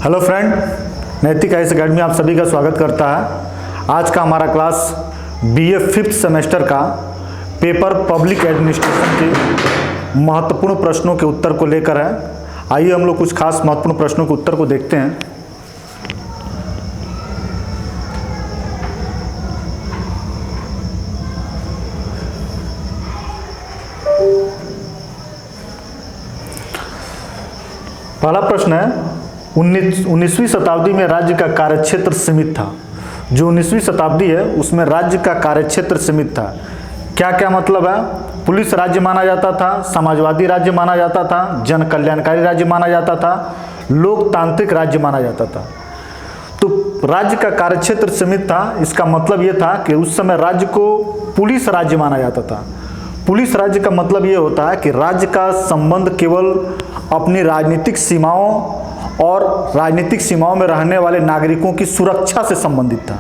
Hello friend, नैतिक IAS academy आप सभी का स्वागत करता है। आज का हमारा क्लास बीए 5th सेमेस्टर का पेपर पब्लिक एडमिनिस्ट्रेशन के महत्वपूर्ण प्रश्नों के उत्तर को लेकर है। आइए हम लोग कुछ खास महत्वपूर्ण प्रश्नों के उत्तर को देखते हैं। पहला प्रश्न है, 19वीं शताब्दी में राज्य का कार्यक्षेत्र सीमित था। जो 19वीं शताब्दी है उसमें राज्य का कार्यक्षेत्र सीमित था। क्या क्या मतलब है? पुलिस राज्य माना जाता था, समाजवादी राज्य माना जाता था, जन कल्याणकारी राज्य माना जाता था, लोकतांत्रिक राज्य माना जाता था। तो राज्य का कार्यक्षेत्र सीमित था, इसका मतलब यह था कि उस समय राज्य को पुलिस राज्य माना जाता था। पुलिस राज्य का मतलब ये होता है कि राज्य का संबंध केवल अपनी राजनीतिक सीमाओं और राजनीतिक सीमाओं में रहने वाले नागरिकों की सुरक्षा से संबंधित था।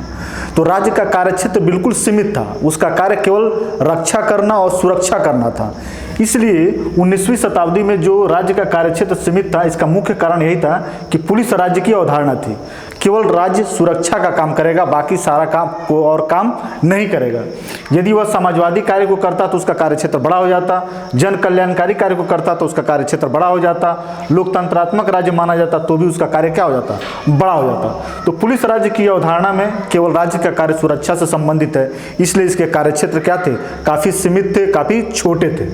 तो राज्य का कार्यक्षेत्र बिल्कुल सीमित था, उसका कार्य केवल रक्षा करना और सुरक्षा करना था। इसलिए 19वीं शताब्दी में जो राज्य का कार्यक्षेत्र सीमित था, इसका मुख्य कारण यही था कि पुलिस राज्य की अवधारणा थी। केवल राज्य सुरक्षा का काम करेगा, बाकी सारा काम को और काम नहीं करेगा। यदि वह समाजवादी कार्य को करता तो उसका कार्यक्षेत्र बड़ा हो जाता, जन कल्याणकारी कार्य को करता तो उसका कार्यक्षेत्र बड़ा हो जाता, लोकतंत्रात्मक राज्य माना जाता तो भी उसका कार्य क्या हो जाता, बड़ा हो जाता। तो पुलिस राज्य की अवधारणा में केवल राज्य का कार्य सुरक्षा से संबंधित है, इसलिए इसके कार्यक्षेत्र क्या थे, काफी सीमित थे, काफी छोटे थे।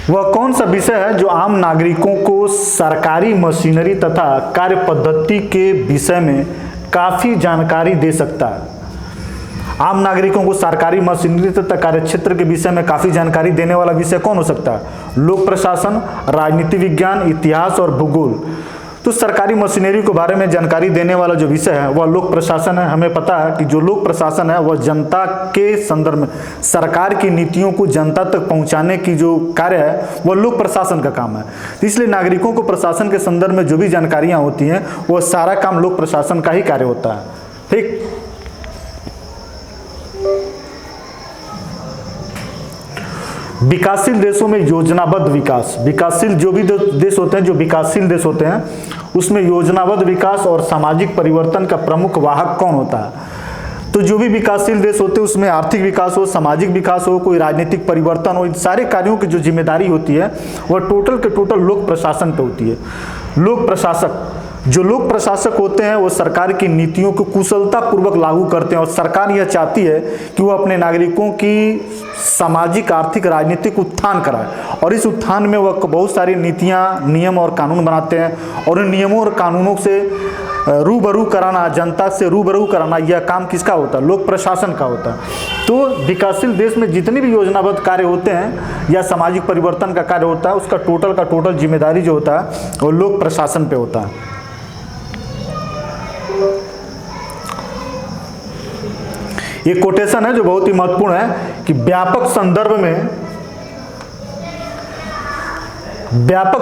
वह कौन सा विषय है जो आम नागरिकों को सरकारी मशीनरी तथा कार्य पद्धति के विषय में काफी जानकारी दे सकता है? आम नागरिकों को सरकारी मशीनरी तथा कार्यक्षेत्र के विषय में काफी जानकारी देने वाला विषय कौन हो सकता है? लोक प्रशासन, राजनीति विज्ञान, इतिहास और भूगोल। तो सरकारी मशीनरी के बारे में जानकारी देने वाला जो विषय है वह लोक प्रशासन है। हमें पता है कि जो लोक प्रशासन है वह जनता के संदर्भ में सरकार की नीतियों को जनता तक पहुंचाने की जो कार्य है वह लोक प्रशासन का काम है। तो इसलिए नागरिकों को प्रशासन के संदर्भ में जो भी जानकारियां होती हैं वह सारा काम लोक प्रशासन का ही कार्य होता है। ठीक, विकासशील देशों में योजनाबद्ध विकास। विकासशील जो भी देश होते हैं, जो विकासशील देश होते हैं, उसमें योजनाबद्ध विकास और सामाजिक परिवर्तन का प्रमुख वाहक कौन होता है? तो जो भी विकासशील देश होते हैं उसमें आर्थिक विकास हो, सामाजिक विकास हो, कोई राजनीतिक परिवर्तन हो, इन सारे कार्यों की जो जिम्मेदारी होती है वह टोटल के टोटल लोक प्रशासन पे होती है। लोक प्रशासक, जो लोक प्रशासक होते हैं वो सरकार की नीतियों को कुशलता पूर्वक लागू करते हैं और सरकार यह चाहती है कि वो अपने नागरिकों की सामाजिक, आर्थिक, राजनीतिक उत्थान कराए और इस उत्थान में वह बहुत सारी नीतियां, नियम और कानून बनाते हैं और इन नियमों और कानूनों से रूबरू कराना, जनता से रूबरू कराना, यह काम किसका होता है? लोक प्रशासन का होता है। तो विकासशील देश में जितने भी योजनाबद्ध कार्य होते हैं या सामाजिक परिवर्तन का कार्य होता है उसका टोटल का टोटल जिम्मेदारी जो होता है वो लोक प्रशासन पे होता है। ये कोटेशन है जो बहुत ही महत्वपूर्ण है कि व्यापक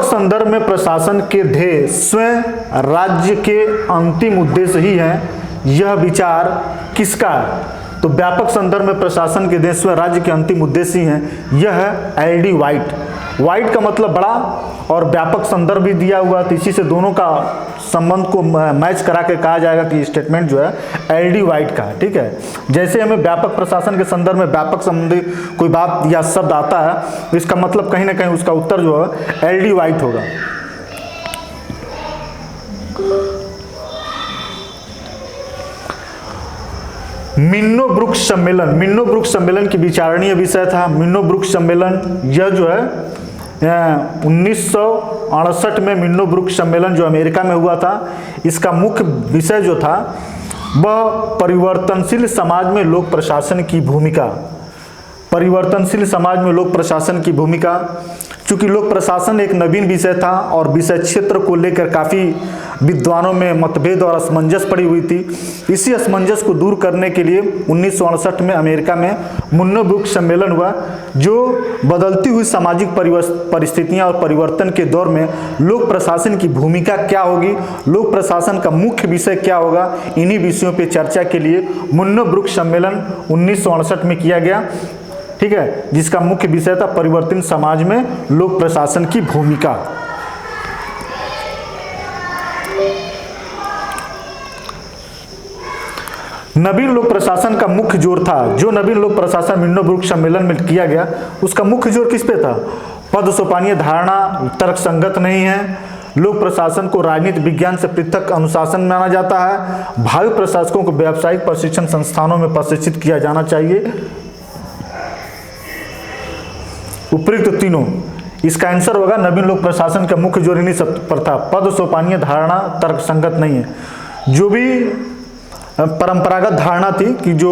संदर्भ में प्रशासन के ध्येय स्वयं राज्य के अंतिम उद्देश्य ही है। यह विचार किसका है? तो व्यापक संदर्भ में प्रशासन के ध्येय स्वयं राज्य के अंतिम उद्देश्य ही है। यह है एल.डी. वाइट। वाइट का मतलब बड़ा और व्यापक संदर्भ भी दिया हुआ, तो इसी से दोनों का संबंध को मैच करा के कहा जाएगा कि स्टेटमेंट जो है एल.डी. वाइट का है। ठीक है, जैसे हमें व्यापक प्रशासन के संदर्भ में व्यापक संबंधी कोई बात या शब्द आता है तो इसका मतलब कहीं ना कहीं उसका उत्तर जो है एल.डी. वाइट होगा। मिन्नो ब्रुक सम्मेलन, मिन्नो ब्रुक सम्मेलन की विचारणीय विषय था। मिन्नो ब्रुक सम्मेलन यह जो है 1968 में मिन्नो ब्रुक सम्मेलन जो अमेरिका में हुआ था, इसका मुख्य विषय जो था वह परिवर्तनशील समाज में लोक प्रशासन की भूमिका। परिवर्तनशील समाज में लोक प्रशासन की भूमिका। चूंकि लोक प्रशासन एक नवीन विषय था और विषय क्षेत्र को लेकर काफ़ी विद्वानों में मतभेद और असमंजस पड़ी हुई थी, इसी असमंजस को दूर करने के लिए 1968 में अमेरिका में मिन्नो ब्रुक सम्मेलन हुआ, जो बदलती हुई सामाजिक परिस्थितियां और परिवर्तन के दौर में लोक प्रशासन की भूमिका क्या होगी, लोक प्रशासन का मुख्य विषय क्या होगा, इन्हीं विषयों पर चर्चा के लिए मिन्नो ब्रुक सम्मेलन 1968 में किया गया। ठीक है, जिसका मुख्य विषय था परिवर्तन समाज में लोक प्रशासन की भूमिका। नवीन लोक प्रशासन का मुख्य जोर था, जो नवीन लोक प्रशासन मिन्नोब्रुक सम्मेलन में किया गया, उसका मुख्य जोर किस पे था? पद सोपानीय धारणा तर्क संगत नहीं है, लोक प्रशासन को राजनीति विज्ञान से पृथक अनुशासन माना जाता है, भावी प्रशासकों को व्यावसायिक प्रशिक्षण संस्थानों में प्रशिक्षित किया जाना चाहिए। उपयुक्त तीनों, इसका आंसर होगा नवीन लोक प्रशासन का मुख्य जोर इन्हीं सब पर था। पद सोपानीय धारणा तर्क संगत नहीं है। जो भी परंपरागत धारणा थी कि जो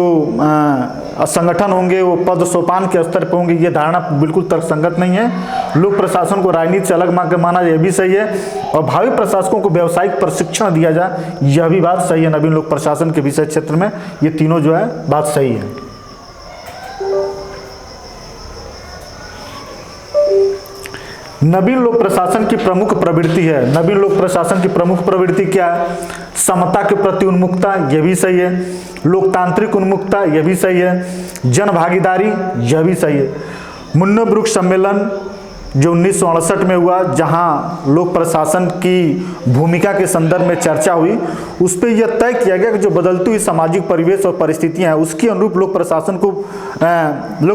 संगठन होंगे वो पद सोपान के स्तर पर होंगे, ये धारणा बिल्कुल तर्कसंगत नहीं है। लोक प्रशासन को राजनीति से अलग माना यह भी सही है, और भावी प्रशासकों को व्यावसायिक प्रशिक्षण दिया जाए, यह भी बात सही है। नवीन लोक प्रशासन के विषय क्षेत्र में ये तीनों जो है बात सही है। नवीन लोक प्रशासन की प्रमुख प्रवृत्ति है, नवीन लोक प्रशासन की प्रमुख प्रवृत्ति क्या है? समता के प्रति उन्मुखता, यह भी सही है। लोकतांत्रिक उन्मुखता, यह भी सही है। जन भागीदारी, यह भी सही है। मिन्नोब्रुक सम्मेलन जो 1968 में हुआ, जहां लोक प्रशासन की भूमिका के संदर्भ में चर्चा हुई, उस पर यह तय किया गया कि जो बदलती हुई सामाजिक परिवेश और परिस्थितियां हैं, उसके अनुरूप लोक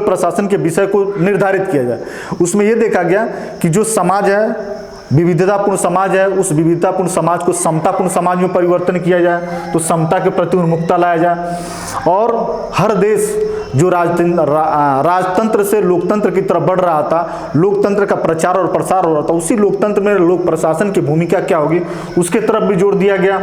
प्रशासन के विषय को निर्धारित किया जाए। उसमें यह देखा गया कि जो समाज है, विविधतापूर्ण समाज है, उस विविधतापूर्ण समाज को समतापूर्ण समाज में परिवर्तन किया जाए, तो समता के प्रति उन्मुखता लाया जाए। और हर देश जो राजतंत्र से लोकतंत्र की तरफ बढ़ रहा था, लोकतंत्र का प्रचार और प्रसार हो रहा था, उसी लोकतंत्र में लोक प्रशासन की भूमिका क्या होगी, उसके तरफ भी जोर दिया गया।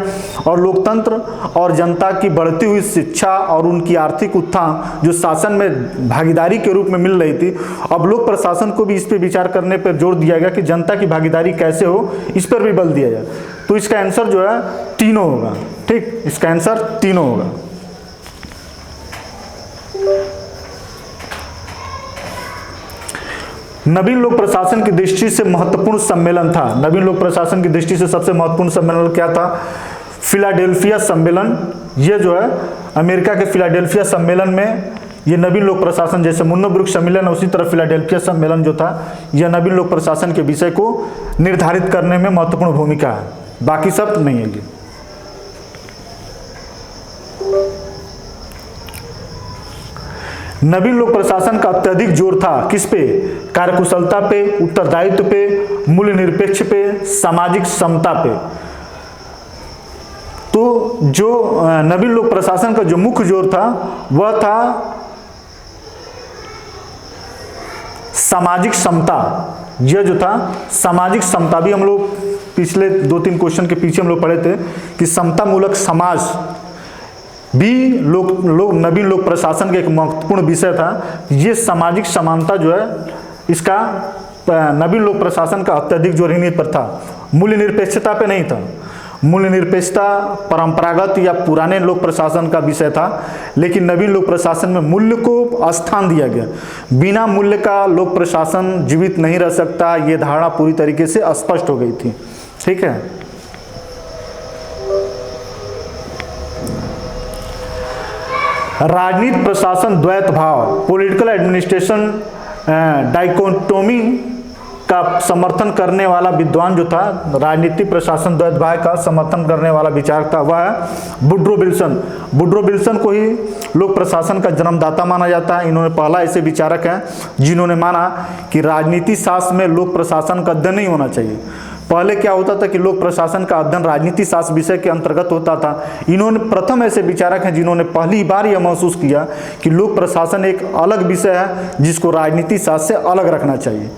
और लोकतंत्र और जनता की बढ़ती हुई शिक्षा और उनकी आर्थिक उत्थान जो शासन में भागीदारी के रूप में मिल रही थी, अब लोक प्रशासन को भी इस पर विचार करने पर जोर दिया गया कि जनता की भागीदारी कैसे हो, इस पर भी बल दिया जाए। तो इसका आंसर जो है तीनों होगा। ठीक, इसका आंसर तीनों होगा। नवीन लोक प्रशासन की दृष्टि से महत्वपूर्ण सम्मेलन था, नवीन लोक प्रशासन की दृष्टि से सबसे महत्वपूर्ण सम्मेलन क्या था? फिलाडेल्फिया सम्मेलन। यह जो है अमेरिका के फिलाडेल्फिया सम्मेलन में ये नवीन लोक प्रशासन, जैसे मिन्नोब्रुक सम्मेलन उसी तरह फिलाडेल्फिया सम्मेलन जो था, यह नवीन लोक प्रशासन के विषय को निर्धारित करने में महत्वपूर्ण भूमिका है, बाकी सब नहीं है। ये नवीन लोक प्रशासन का अत्यधिक जोर था किस पे? कार्यकुशलता पे, उत्तरदायित्व पे, मूल्य निरपेक्ष पे, सामाजिक समता पे। तो जो नवीन लोक प्रशासन का जो मुख्य जोर था वह था सामाजिक समता। यह जो था सामाजिक समता, भी हम लोग पिछले 2-3 क्वेश्चन के पीछे हम लोग पढ़े थे कि समता मूलक समाज भी नवीन लोक प्रशासन का एक महत्वपूर्ण विषय था। ये सामाजिक समानता जो है, इसका नवीन लोक प्रशासन का अत्यधिक जोर इन्हीं पर था। मूल्य निरपेक्षता पे नहीं था। मूल्य निरपेक्षता परंपरागत या पुराने लोक प्रशासन का विषय था, लेकिन नवीन लोक प्रशासन में मूल्य को स्थान दिया गया। बिना मूल्य का लोक प्रशासन जीवित नहीं रह सकता, ये धारणा पूरी तरीके से स्पष्ट हो गई थी। ठीक है, राजनीति प्रशासन द्वैत भाव, पॉलिटिकल एडमिनिस्ट्रेशन डाइकोटोमी का समर्थन करने वाला विद्वान जो था, राजनीतिक प्रशासन द्वैत भाव का समर्थन करने वाला विचारक था, वह है वुड्रो विल्सन। वुड्रो विल्सन को ही लोक प्रशासन का जन्मदाता माना जाता है। इन्होंने पहला ऐसे विचारक हैं जिन्होंने माना कि राजनीति शास्त्र में लोक प्रशासन का अध्ययन नहीं होना चाहिए। पहले क्या होता था कि लोक प्रशासन का अध्ययन राजनीति शास्त्र विषय के अंतर्गत होता था। इन्होंने प्रथम ऐसे विचारक हैं जिन्होंने पहली बार यह महसूस किया कि लोक प्रशासन एक अलग विषय है जिसको राजनीति शास्त्र से अलग रखना चाहिए।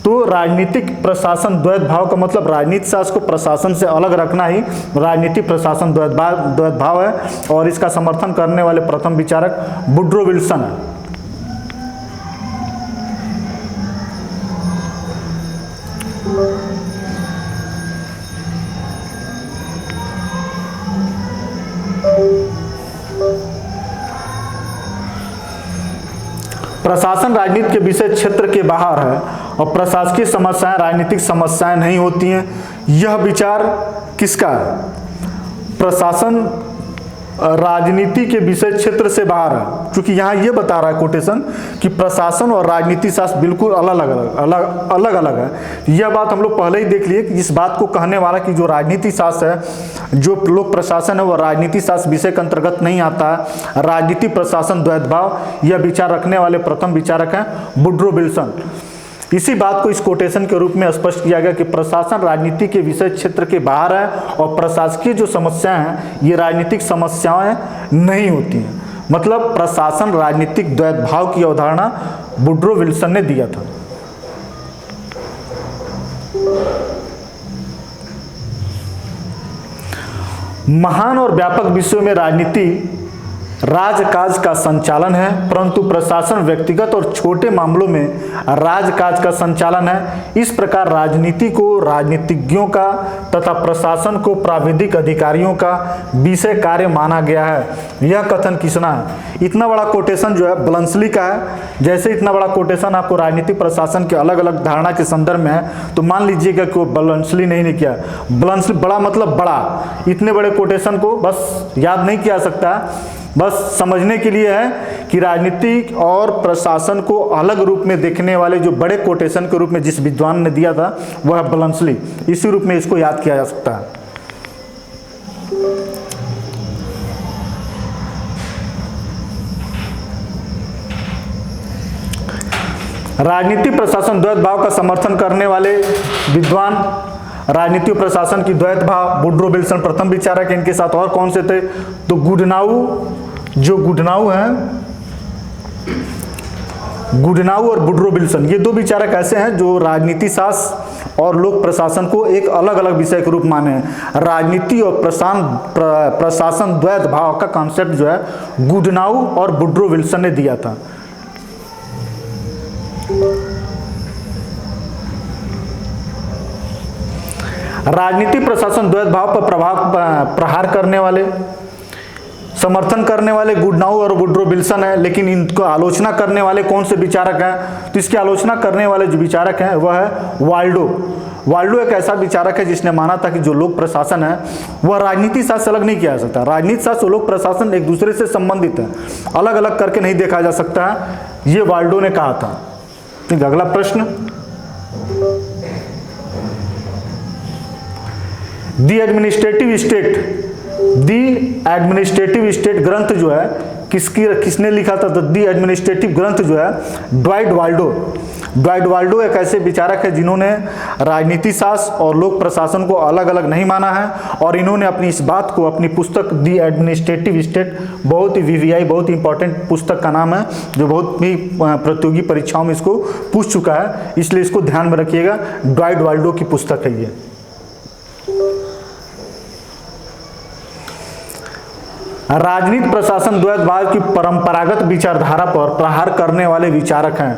तो राजनीतिक प्रशासन द्वैत भाव का मतलब राजनीति शास्त्र को प्रशासन से अलग रखना ही राजनीतिक प्रशासन द्वैत भाव है, और इसका समर्थन करने वाले प्रथम विचारक वुड्रो विल्सन है। प्रशासन राजनीति के विषय क्षेत्र के बाहर है और प्रशासकीय समस्याएं राजनीतिक समस्याएं नहीं होती हैं। यह विचार किसका है? प्रशासन राजनीति के विषय क्षेत्र से बाहर है, क्योंकि यहाँ ये बता रहा है कोटेशन कि प्रशासन और राजनीति शास्त्र बिल्कुल अलग अलग है। यह बात हम लोग पहले ही देख लिए कि इस बात को कहने वाला कि जो राजनीति शास्त्र है, जो लोक प्रशासन है, वह राजनीति शास्त्र विषय के अंतर्गत नहीं आता है। राजनीति प्रशासन द्वैतभाव यह विचार रखने वाले प्रथम विचारक हैं वुड्रो विल्सन। इसी बात को इस कोटेशन के रूप में स्पष्ट किया गया कि प्रशासन राजनीति के विषय क्षेत्र के बाहर है और प्रशासकीय जो समस्याएं हैं ये राजनीतिक समस्याएं नहीं होती हैं। मतलब प्रशासन राजनीतिक द्वैतभाव की अवधारणा वुड्रो विल्सन ने दिया था। महान और व्यापक विषयों में राजनीति राजकाज का संचालन है, परंतु प्रशासन व्यक्तिगत और छोटे मामलों में राजकाज का संचालन है। इस प्रकार राजनीति को राजनीतिज्ञों का तथा प्रशासन को प्राविधिक अधिकारियों का विषय कार्य माना गया है। यह कथन किसना है? इतना बड़ा कोटेशन जो है ब्लंसली का है। जैसे इतना बड़ा कोटेशन आपको राजनीति प्रशासन के अलग अलग धारणा के संदर्भ में है, तो मान लीजिएगा कि वो ब्लंसली नहीं किया। ब्लंसली बड़ा मतलब बड़ा, इतने बड़े कोटेशन को बस याद नहीं किया सकता, बस समझने के लिए है कि राजनीति और प्रशासन को अलग रूप में देखने वाले जो बड़े कोटेशन के रूप में जिस विद्वान ने दिया था वह ब्लंसली, इसी रूप में इसको याद किया जा सकता है। राजनीति प्रशासन द्वैत भाव का समर्थन करने वाले विद्वान राजनीति और प्रशासन की द्वैत भाव वुड्रो विल्सन प्रथम विचारक। इनके साथ और कौन से थे? तो गुडनाउ है, गुडनाउ और वुड्रो विल्सन, ये दो विचारक ऐसे हैं जो राजनीति शास्त्र और लोक प्रशासन को एक अलग अलग विषय के रूप माने हैं। राजनीति और प्रशासन द्वैत भाव का कॉन्सेप्ट जो है गुडनाउ और वुड्रो विल्सन ने दिया था। राजनीति प्रशासन द्वैत भाव पर प्रहार करने वाले, समर्थन करने वाले गुडनाउ और वुड्रो विल्सन है, लेकिन इनको आलोचना करने वाले कौन से विचारक हैं? तो इसकी आलोचना करने वाले जो विचारक हैं वह है वाल्डो। वाल्डो एक ऐसा विचारक है जिसने माना था कि जो लोक प्रशासन है वह राजनीति शास्त्र अलग नहीं किया जा सकता। राजनीति शास्त्र और लोक प्रशासन एक दूसरे से संबंधित है, अलग अलग करके नहीं देखा जा सकता है, ये वाल्डो ने कहा था। ठीक, अगला प्रश्न, दी एडमिनिस्ट्रेटिव स्टेट ग्रंथ जो है किसने लिखा था? दी एडमिनिस्ट्रेटिव ग्रंथ जो है ड्वाइट वाल्डो एक ऐसे विचारक है जिन्होंने राजनीति शास्त्र और लोक प्रशासन को अलग अलग नहीं माना है, और इन्होंने अपनी इस बात को अपनी पुस्तक दी एडमिनिस्ट्रेटिव स्टेट, बहुत ही VVI बहुत ही इंपॉर्टेंट पुस्तक का नाम है, जो बहुत ही प्रतियोगी परीक्षाओं में इसको पूछ चुका है, इसलिए इसको ध्यान में रखिएगा। ड्वाइट वाल्डो की पुस्तक है ये। राजनीति प्रशासन द्वैतवाद की परंपरागत विचारधारा पर प्रहार करने वाले विचारक हैं।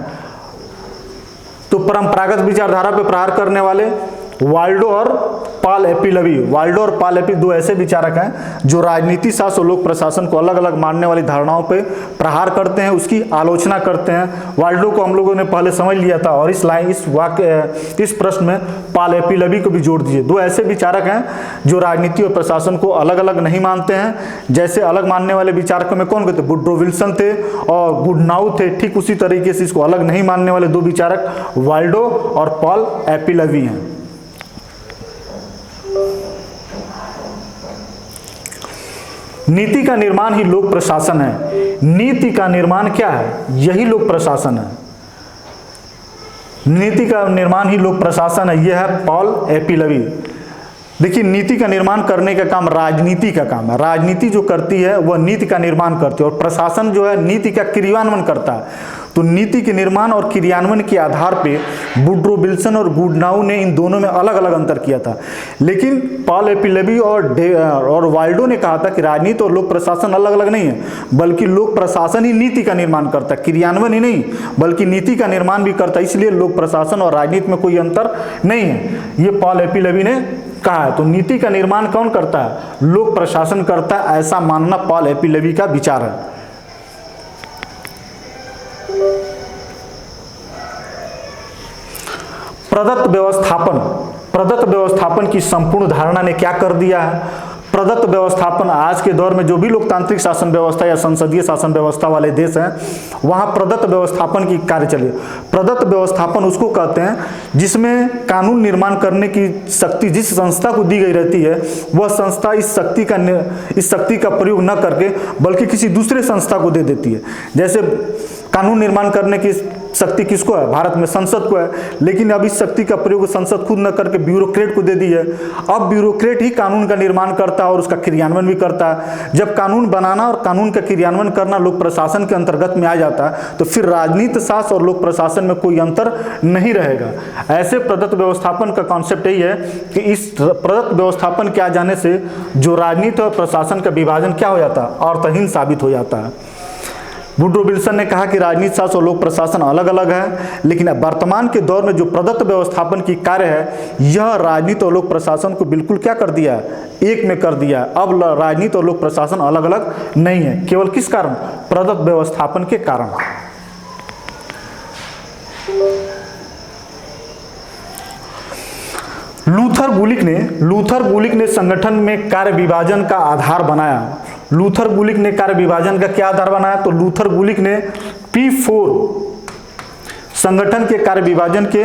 तो परंपरागत विचारधारा पर प्रहार करने वाले वाल्डो और पॉल एपिलवी। वाल्डो और पॉल एपिलवी दो ऐसे विचारक हैं जो राजनीति शास्त्र और लोक प्रशासन को अलग अलग मानने वाली धारणाओं पे प्रहार करते हैं, उसकी आलोचना करते हैं। वाल्डो को हम लोगों ने पहले समझ लिया था, और इस प्रश्न में पॉल एपिलवी को भी जोड़ दीजिए। दो ऐसे विचारक हैं जो राजनीति और प्रशासन को अलग अलग नहीं मानते हैं। जैसे अलग मानने वाले विचारकों में कौन थे? वुड्रो विल्सन थे और गुडनाउ थे। ठीक उसी तरीके से इसको अलग नहीं मानने वाले दो विचारक वाल्डो और पॉल एपिलवी हैं। नीति का निर्माण ही लोक प्रशासन है। नीति का निर्माण क्या है? यही लोक प्रशासन है। नीति का निर्माण ही लोक प्रशासन है, यह है पॉल एपिलवी। देखिए, नीति का निर्माण करने का काम राजनीति का काम है। राजनीति जो करती है वह नीति का निर्माण करती है, और प्रशासन जो है नीति का क्रियान्वयन करता है। तो नीति के निर्माण और क्रियान्वयन के आधार पे वुड्रो विल्सन और गुडनाउ ने इन दोनों में अलग अलग अंतर किया था। लेकिन पॉल एपिलवी और वाल्डो ने कहा था कि राजनीति और लोक प्रशासन अलग अलग नहीं है, बल्कि लोक प्रशासन ही नीति का निर्माण करता है, क्रियान्वयन ही नहीं बल्कि नीति का निर्माण भी करता है। इसलिए लोक प्रशासन और राजनीति में कोई अंतर नहीं है, ये पॉल एपिलवी ने कहा है। तो नीति का निर्माण कौन करता है? लोक प्रशासन करता है, ऐसा मानना पॉल एपिलवी का विचार है। प्रदत्त व्यवस्थापन की संपूर्ण धारणा ने क्या कर दिया है? प्रदत्त व्यवस्थापन, आज के दौर में जो भी लोकतांत्रिक शासन व्यवस्था या संसदीय शासन व्यवस्था वाले देश हैं वहाँ प्रदत्त व्यवस्थापन की कार्य चले। प्रदत्त व्यवस्थापन उसको कहते हैं जिसमें कानून निर्माण करने की शक्ति जिस संस्था को दी गई रहती है, वह संस्था इस शक्ति का प्रयोग न करके बल्कि किसी दूसरे संस्था को दे देती है। जैसे कानून निर्माण करने की शक्ति किसको है? भारत में संसद को है, लेकिन अब इस शक्ति का प्रयोग संसद खुद न करके ब्यूरोक्रेट को दे दी है। अब ब्यूरोक्रेट ही कानून का निर्माण करता है और उसका क्रियान्वयन भी करता है। जब कानून बनाना और कानून का क्रियान्वयन करना लोक प्रशासन के अंतर्गत में आ जाता है तो फिर राजनीति शासन और लोक प्रशासन में कोई अंतर नहीं रहेगा। ऐसे प्रदत्त व्यवस्थापन का कॉन्सेप्ट यही है कि इस प्रदत्त व्यवस्थापन के आ जाने से जो राजनीति और प्रशासन का विभाजन क्या हो जाता है? अर्थहीन साबित हो जाता है। वुड्रो विल्सन ने कहा कि राजनीति शासन और लोक प्रशासन अलग अलग है, लेकिन वर्तमान के दौर में जो प्रदत्त व्यवस्थापन की कार्य है यह राजनीति और लोक प्रशासन को बिल्कुल क्या कर दिया? एक में कर दिया। अब राजनीति और लोक प्रशासन अलग अलग नहीं है। केवल किस कारण? प्रदत्त व्यवस्थापन के कारण। लूथर गुलिक ने संगठन में कार्य विभाजन का आधार बनाया। लूथर गुलिक ने कार्य विभाजन का क्या आधार बनाया? तो लूथर गुलिक ने P4 संगठन के कार्य विभाजन के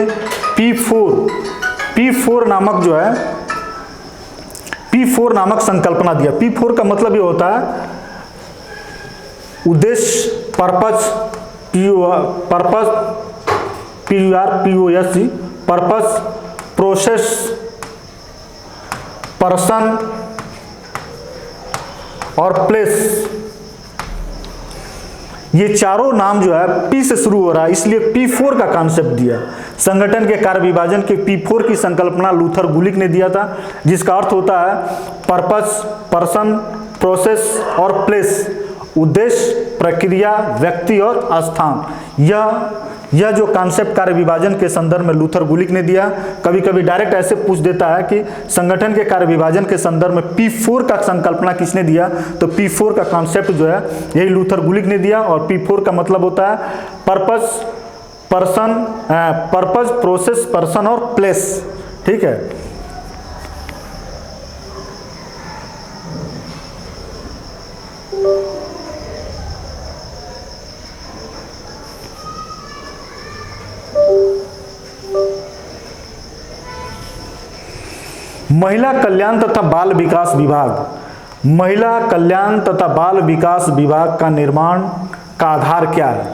P4 नामक जो है P4 नामक संकल्पना दिया। P4 का मतलब ये होता है उद्देश्य, पर्पस, पर्पस, प्रोसेस, पर्सन और प्लेस। ये चारों नाम जो है P से शुरू हो रहा है, इसलिए P4 का कॉन्सेप्ट दिया। संगठन के कार्य विभाजन के P4 की संकल्पना लूथर गुलिक ने दिया था, जिसका अर्थ होता है पर्पस, पर्सन, प्रोसेस और प्लेस। उद्देश्य, प्रक्रिया, व्यक्ति और स्थान। यह जो कॉन्सेप्ट कार्य विभाजन के संदर्भ में लूथर गुलिक ने दिया। कभी कभी डायरेक्ट ऐसे पूछ देता है कि संगठन के कार्य विभाजन के संदर्भ में P4 का संकल्पना किसने दिया? तो P4 का कॉन्सेप्ट जो है यही लूथर गुलिक ने दिया। और P4 का मतलब होता है पर्पस, प्रोसेस, पर्सन और प्लेस। ठीक है। महिला कल्याण तथा बाल विकास विभाग। महिला कल्याण तथा बाल विकास विभाग का निर्माण का आधार क्या है?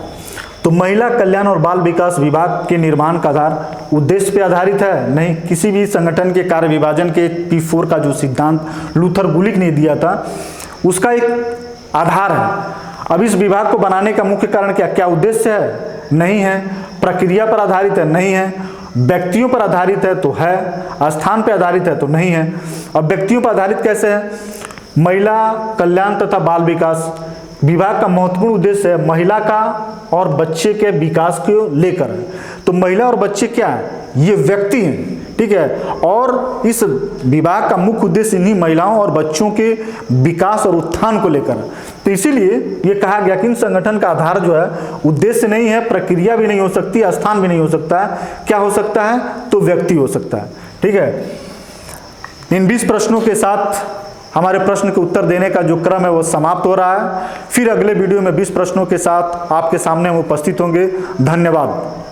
तो महिला कल्याण और बाल विकास विभाग के निर्माण का आधार उद्देश्य पे आधारित है? नहीं। किसी भी संगठन के कार्य विभाजन के P4 का जो सिद्धांत लूथर गुलिक ने दिया था उसका एक आधार है। अब इस विभाग को बनाने का मुख्य कारण क्या उद्देश्य है? नहीं है। प्रक्रिया पर आधारित है? नहीं है। व्यक्तियों पर आधारित है? तो है। स्थान पर आधारित है? तो नहीं है। अब व्यक्तियों पर आधारित कैसे है? महिला कल्याण तथा बाल विकास विभाग का महत्वपूर्ण उद्देश्य है महिला का और बच्चे के विकास को लेकर। तो महिला और बच्चे क्या है? ये व्यक्ति हैं। ठीक है। और इस विभाग का मुख्य उद्देश्य इन्हीं महिलाओं और बच्चों के विकास और उत्थान को लेकर। तो इसीलिए ये कहा गया कि इन संगठन का आधार जो है उद्देश्य नहीं है, प्रक्रिया भी नहीं हो सकती, स्थान भी नहीं हो सकता है। क्या हो सकता है? तो व्यक्ति हो सकता है। ठीक है। इन 20 प्रश्नों के साथ हमारे प्रश्न के उत्तर देने का जो क्रम है वो समाप्त हो रहा है। फिर अगले वीडियो में 20 प्रश्नों के साथ आपके सामने हम उपस्थित होंगे। धन्यवाद।